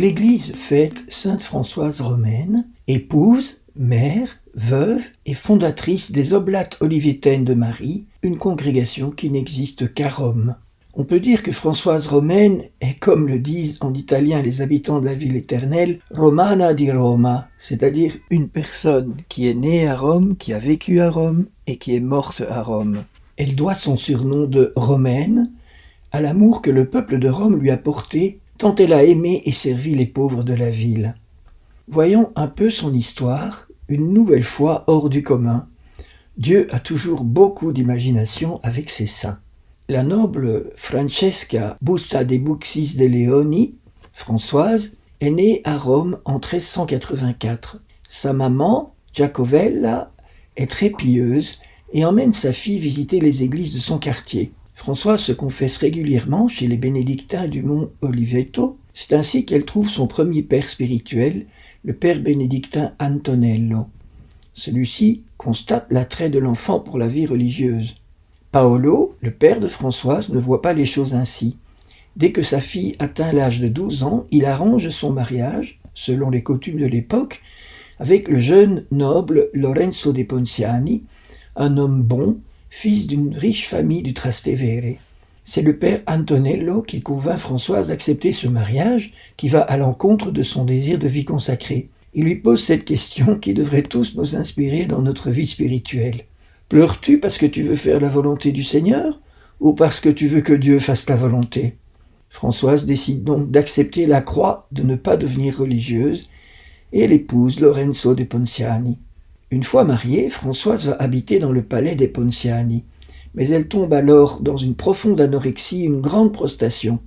l'Église fête sainte Françoise romaine, épouse, mère, veuve et fondatrice des Oblates olivétaines de Marie, une congrégation qui n'existe qu'à Rome. On peut dire que Françoise romaine est, comme le disent en italien les habitants de la ville éternelle, Romana di Roma, c'est-à-dire une personne qui est née à Rome, qui a vécu à Rome et qui est morte à Rome. Elle doit son surnom de Romaine à l'amour que le peuple de Rome lui a porté, tant elle a aimé et servi les pauvres de la ville. Voyons un peu son histoire, une nouvelle fois hors du commun. Dieu a toujours beaucoup d'imagination avec ses saints. La noble Francesca Bussa de Buxis de Leoni, Françoise, est née à Rome en 1384. Sa maman, Giacovella, est très pieuse et emmène sa fille visiter les églises de son quartier. Françoise se confesse régulièrement chez les bénédictins du mont Oliveto. C'est ainsi qu'elle trouve son premier père spirituel, le père bénédictin Antonello. Celui-ci constate l'attrait de l'enfant pour la vie religieuse. Paolo, le père de Françoise, ne voit pas les choses ainsi. Dès que sa fille atteint l'âge de 12 ans, il arrange son mariage, selon les coutumes de l'époque, avec le jeune noble Lorenzo de Ponciani, un homme bon, fils d'une riche famille du Trastevere. C'est le père Antonello qui convainc Françoise d'accepter ce mariage, qui va à l'encontre de son désir de vie consacrée. Il lui pose cette question qui devrait tous nous inspirer dans notre vie spirituelle. Pleures-tu parce que tu veux faire la volonté du Seigneur ou parce que tu veux que Dieu fasse ta volonté ? Françoise décide donc d'accepter la croix, de ne pas devenir religieuse, et elle épouse Lorenzo de Ponciani. Une fois mariée, Françoise va habiter dans le palais des Ponciani, mais elle tombe alors dans une profonde anorexie, une grande prostration,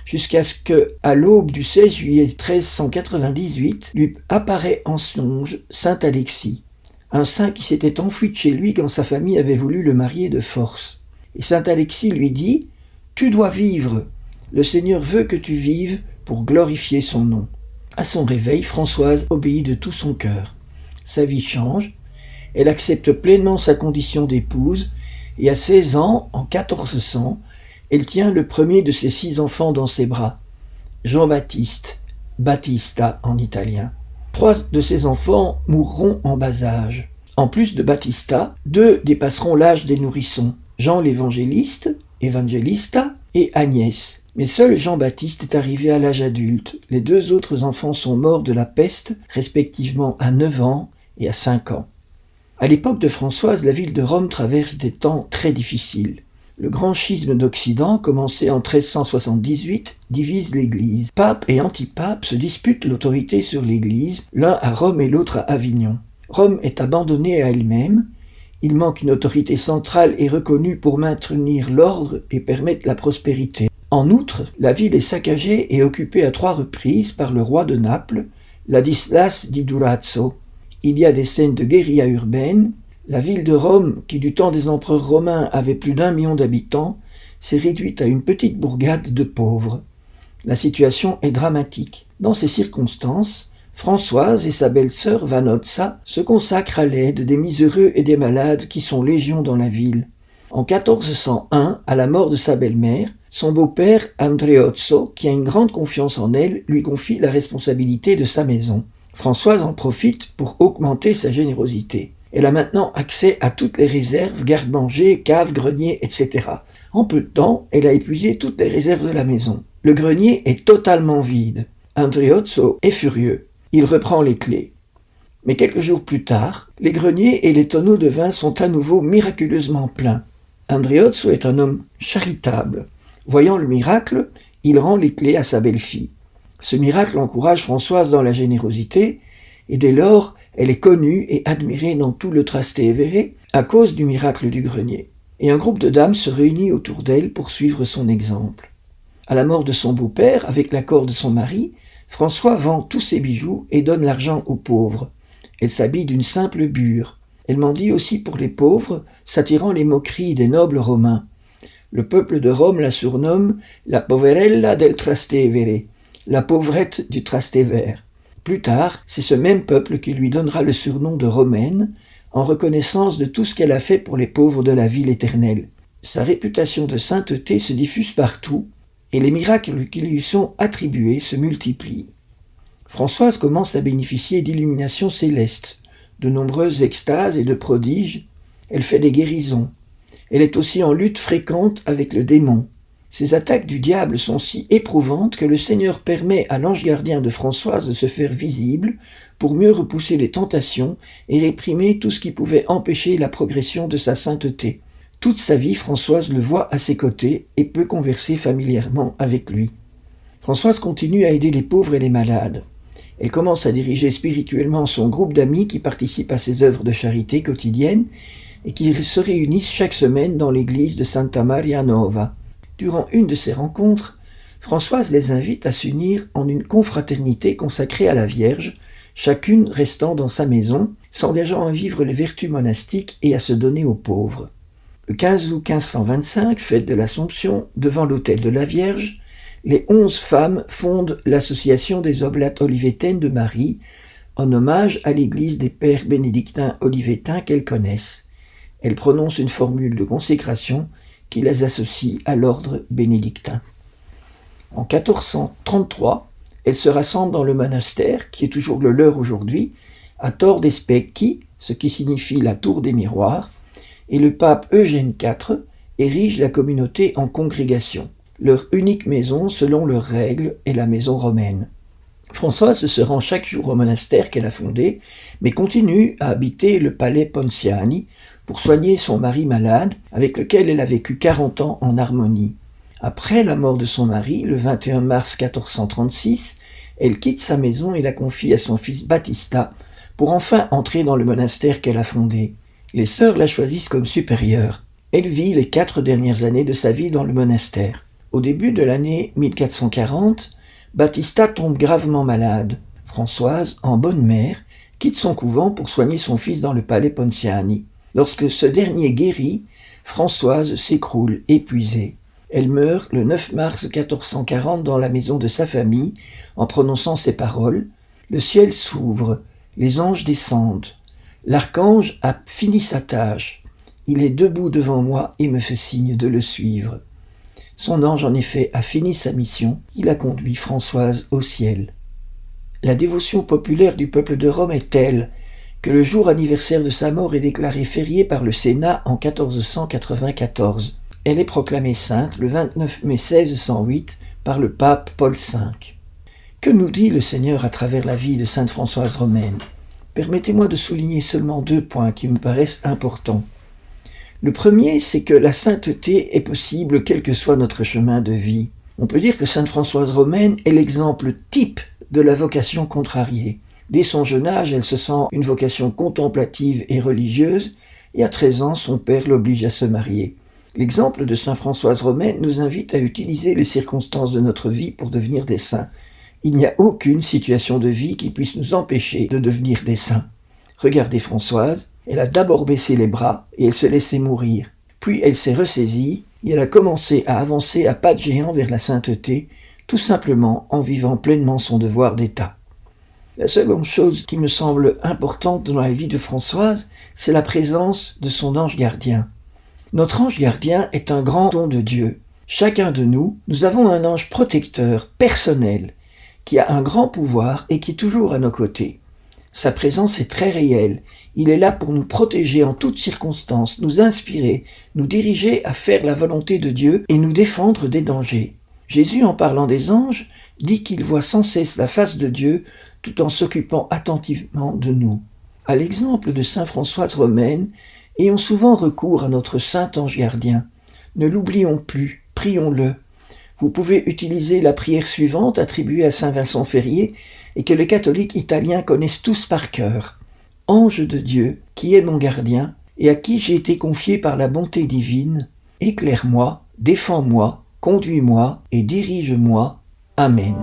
jusqu'à ce que, à l'aube du 16 juillet 1398, lui apparaît en songe saint Alexis, un saint qui s'était enfui de chez lui quand sa famille avait voulu le marier de force. Et saint Alexis lui dit « Tu dois vivre, le Seigneur veut que tu vives pour glorifier son nom. » À son réveil, Françoise obéit de tout son cœur. Sa vie change, elle accepte pleinement sa condition d'épouse, et à 16 ans, en 1400, elle tient le premier de ses 6 enfants dans ses bras, Jean-Baptiste, Battista en italien. 3 de ses enfants mourront en bas âge. En plus de Battista, 2 dépasseront l'âge des nourrissons, Jean l'évangéliste, Evangelista, et Agnès. Mais seul Jean-Baptiste est arrivé à l'âge adulte. Les 2 autres enfants sont morts de la peste, respectivement à 9 ans et à 5 ans. À l'époque de Françoise, la ville de Rome traverse des temps très difficiles. Le grand schisme d'Occident, commencé en 1378, divise l'Église. Pape et antipape se disputent l'autorité sur l'Église, l'un à Rome et l'autre à Avignon. Rome est abandonnée à elle-même. Il manque une autorité centrale et reconnue pour maintenir l'ordre et permettre la prospérité. En outre, la ville est saccagée et occupée à 3 reprises par le roi de Naples, Ladislas di Durazzo. Il y a des scènes de guérilla urbaine. La ville de Rome, qui du temps des empereurs romains avait plus d'1 million d'habitants, s'est réduite à une petite bourgade de pauvres. La situation est dramatique. Dans ces circonstances, Françoise et sa belle-sœur Vanozza se consacrent à l'aide des miséreux et des malades qui sont légion dans la ville. En 1401, à la mort de sa belle-mère, son beau-père Andreozzo, qui a une grande confiance en elle, lui confie la responsabilité de sa maison. Françoise en profite pour augmenter sa générosité. Elle a maintenant accès à toutes les réserves, garde-manger, caves, greniers, etc. En peu de temps, elle a épuisé toutes les réserves de la maison. Le grenier est totalement vide. Andreozzo est furieux. Il reprend les clés. Mais quelques jours plus tard, les greniers et les tonneaux de vin sont à nouveau miraculeusement pleins. Andreozzo est un homme charitable. Voyant le miracle, il rend les clés à sa belle-fille. Ce miracle encourage Françoise dans la générosité, et dès lors, elle est connue et admirée dans tout le Trastevere à cause du miracle du grenier. Et un groupe de dames se réunit autour d'elle pour suivre son exemple. À la mort de son beau-père, avec l'accord de son mari, François vend tous ses bijoux et donne l'argent aux pauvres. Elle s'habille d'une simple bure. Elle mendie aussi pour les pauvres, s'attirant les moqueries des nobles romains. Le peuple de Rome la surnomme la poverella del Trastevere, la pauvrette du Trastevere. Plus tard, c'est ce même peuple qui lui donnera le surnom de Romaine, en reconnaissance de tout ce qu'elle a fait pour les pauvres de la ville éternelle. Sa réputation de sainteté se diffuse partout, et les miracles qui lui sont attribués se multiplient. Françoise commence à bénéficier d'illuminations célestes, de nombreuses extases et de prodiges. Elle fait des guérisons. Elle est aussi en lutte fréquente avec le démon. Ces attaques du diable sont si éprouvantes que le Seigneur permet à l'ange gardien de Françoise de se faire visible pour mieux repousser les tentations et réprimer tout ce qui pouvait empêcher la progression de sa sainteté. Toute sa vie, Françoise le voit à ses côtés et peut converser familièrement avec lui. Françoise continue à aider les pauvres et les malades. Elle commence à diriger spirituellement son groupe d'amis qui participent à ses œuvres de charité quotidiennes et qui se réunissent chaque semaine dans l'église de Santa Maria Nova. Durant une de ces rencontres, Françoise les invite à s'unir en une confraternité consacrée à la Vierge, chacune restant dans sa maison, s'engageant à vivre les vertus monastiques et à se donner aux pauvres. Le 15 août 1525, fête de l'Assomption, devant l'autel de la Vierge, les 11 femmes fondent l'association des Oblates olivétaines de Marie, en hommage à l'église des pères bénédictins olivétains qu'elles connaissent. Elles prononcent une formule de consécration qui les associe à l'ordre bénédictin. En 1433, elles se rassemblent dans le monastère, qui est toujours le leur aujourd'hui, à Tor des Specchi, ce qui signifie la tour des miroirs, et le pape Eugène IV érige la communauté en congrégation. Leur unique maison, selon leurs règles, est la maison romaine. Françoise se rend chaque jour au monastère qu'elle a fondé, mais continue à habiter le palais Ponciani pour soigner son mari malade, avec lequel elle a vécu 40 ans en harmonie. Après la mort de son mari, le 21 mars 1436, elle quitte sa maison et la confie à son fils Battista pour enfin entrer dans le monastère qu'elle a fondé. Les sœurs la choisissent comme supérieure. Elle vit les 4 dernières années de sa vie dans le monastère. Au début de l'année 1440, Battista tombe gravement malade. Françoise, en bonne mère, quitte son couvent pour soigner son fils dans le palais Ponciani. Lorsque ce dernier guérit, Françoise s'écroule, épuisée. Elle meurt le 9 mars 1440 dans la maison de sa famille, en prononçant ces paroles. Le ciel s'ouvre, les anges descendent. L'archange a fini sa tâche. Il est debout devant moi et me fait signe de le suivre. Son ange, en effet, a fini sa mission. Il a conduit Françoise au ciel. La dévotion populaire du peuple de Rome est telle que le jour anniversaire de sa mort est déclaré férié par le Sénat en 1494. Elle est proclamée sainte le 29 mai 1608 par le pape Paul V. Que nous dit le Seigneur à travers la vie de sainte Françoise romaine ? Permettez-moi de souligner seulement 2 points qui me paraissent importants. Le premier, c'est que la sainteté est possible quel que soit notre chemin de vie. On peut dire que sainte Françoise romaine est l'exemple type de la vocation contrariée. Dès son jeune âge, elle se sent une vocation contemplative et religieuse, et à 13 ans, son père l'oblige à se marier. L'exemple de sainte Françoise romaine nous invite à utiliser les circonstances de notre vie pour devenir des saints. Il n'y a aucune situation de vie qui puisse nous empêcher de devenir des saints. Regardez Françoise, elle a d'abord baissé les bras et elle se laissait mourir. Puis elle s'est ressaisie et elle a commencé à avancer à pas de géant vers la sainteté, tout simplement en vivant pleinement son devoir d'État. La seconde chose qui me semble importante dans la vie de Françoise, c'est la présence de son ange gardien. Notre ange gardien est un grand don de Dieu. Chacun de nous, nous avons un ange protecteur, personnel, qui a un grand pouvoir et qui est toujours à nos côtés. Sa présence est très réelle. Il est là pour nous protéger en toutes circonstances, nous inspirer, nous diriger à faire la volonté de Dieu et nous défendre des dangers. Jésus, en parlant des anges, dit qu'il voit sans cesse la face de Dieu tout en s'occupant attentivement de nous. À l'exemple de saint Françoise romaine, ayons souvent recours à notre saint ange gardien. Ne l'oublions plus, prions-le. Vous pouvez utiliser la prière suivante attribuée à saint Vincent Ferrier et que les catholiques italiens connaissent tous par cœur. Ange de Dieu, qui est mon gardien et à qui j'ai été confié par la bonté divine, éclaire-moi, défends-moi, conduis-moi et dirige-moi. Amen.